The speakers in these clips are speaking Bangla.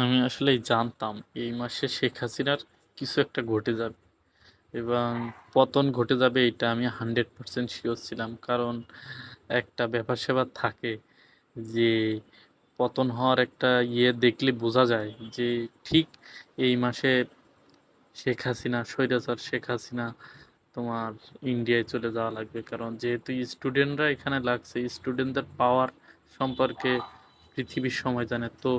আমি আসলেই জানতাম এই মাসে শেখ হাসিনার কিছু একটা ঘটে যাবে এবং পতন ঘটে যাবে, এটা আমি 100% শিওর ছিলাম। কারণ একটা ব্যাপার-স্যাপার থাকে যে পতন হওয়ার একটা দেখলে বোঝা যায় যে ঠিক এই মাসে শেখ হাসিনা, স্বৈরাচার শেখ হাসিনা তোমার ইন্ডিয়ায় চলে যাওয়া লাগবে। কারণ যেহেতু স্টুডেন্টরা এখানে লাগছে, স্টুডেন্টদের পাওয়ার সম্পর্কে পৃথিবীর সময় জানে। তো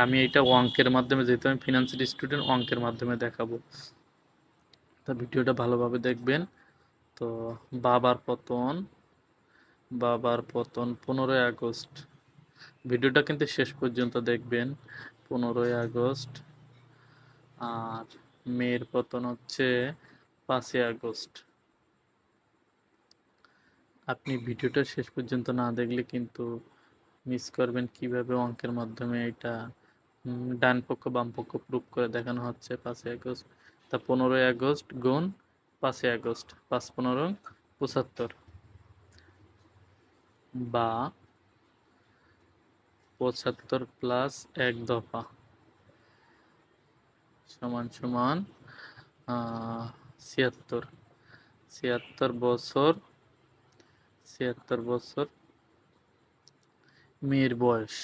আমি এটা অঙ্কের মাধ্যমে, যেহেতু আমি ফিনান্সিয়াল স্টুডেন্ট, অঙ্কের মাধ্যমে দেখাবো। তা ভিডিওটা ভালোভাবে দেখবেন। তো বাবার পতন, 15ই আগস্ট। ভিডিওটা কিন্তু শেষ পর্যন্ত দেখবেন। 15ই আগস্ট। আর মেয়ের পতন হচ্ছে 5ই আগস্ট। আপনি ভিডিওটা শেষ পর্যন্ত না দেখলে কিন্তু মিস করবেন কিভাবে অঙ্কের মাধ্যমে এটা ডান পক্ষ বাম পক্ষ প্রুফ করে দেখানো হচ্ছে। 5ই আগস্ট, তা 15ই আগস্ট গুণ 5ই আগস্ট, 5×15 = 75, বা 75 প্লাস 1 দফা সমান সমান 76। 76 বছর, 76 বছর মেয়ের বয়স।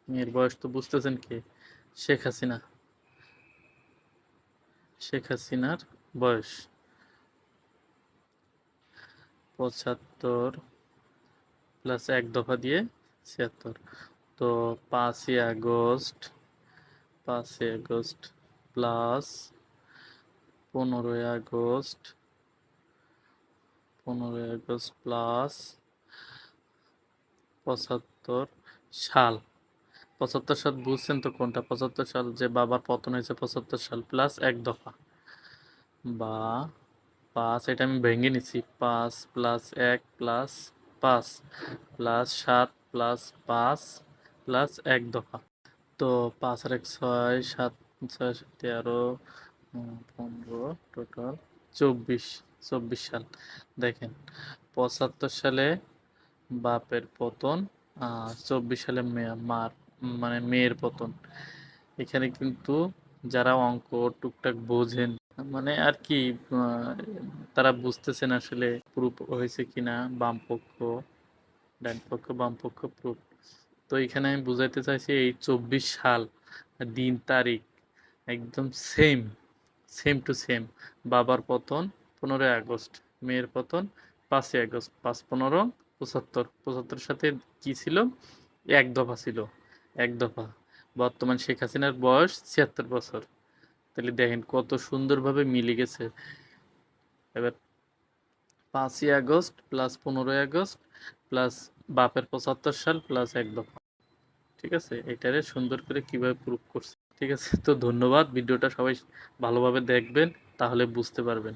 মেয়ের বয়স তো বুঝতেছেন কি? শেখ হাসিনা। শেখ হাসিনার বয়স 75 প্লাস 1 দফা দিয়ে 76। তো 5ই আগস্ট, 5ই আগস্ট প্লাস 15ই আগস্ট, 15ই আগস্ট প্লাস 75 সাল। 75 সাল বুঝছেন তো কোনটা? 75 সাল যে বাবার পতন হয়েছে 75 সাল, প্লাস 1 দফা, বা 5, এটা আমি ভেঙে নিছি। 5 plus 1 plus 5 plus 7 plus 5 plus 1 দফা। তো 5 আর 1 6, 7 6 13, 15, টোটাল 24 সাল। দেখেন, 75 সালে বাপের পতন, 24 সালে মার মানে মেয়ের পতন। এখানে কিন্তু যারা অঙ্ক টুকটাক বোঝেন, মানে আর কি, তারা বুঝতেছেন আসলে প্রুফ হয়েছে কিনা, বাম পক্ষ ডান পক্ষ বাম পক্ষ প্রুফ। তো এখানে আমি বুঝাইতে চাইছি এই 24 সাল, দিন তারিখ একদম সেম, সেম টু সেম। বাবার পতন 15ই আগস্ট, মেয়ের পতন 5ই আগস্ট। 5×15 = 75। 75-এর সাথে কি ছিল? 1 দফা ছিল, 1 দফা। বর্তমান শেখ হাসিনার বয়স 76 বছর। তাহলে দেখেন কত সুন্দরভাবে মিলে গেছে। এবার 5ই আগস্ট প্লাস 15ই আগস্ট প্লাস বাপের 75 সাল প্লাস 1 দফা। ঠিক আছে, এটারে সুন্দর করে কিভাবে প্রুফ করছে। ঠিক আছে, তো ধন্যবাদ। ভিডিওটা সবাই ভালোভাবে দেখবেন, তাহলে বুঝতে পারবেন।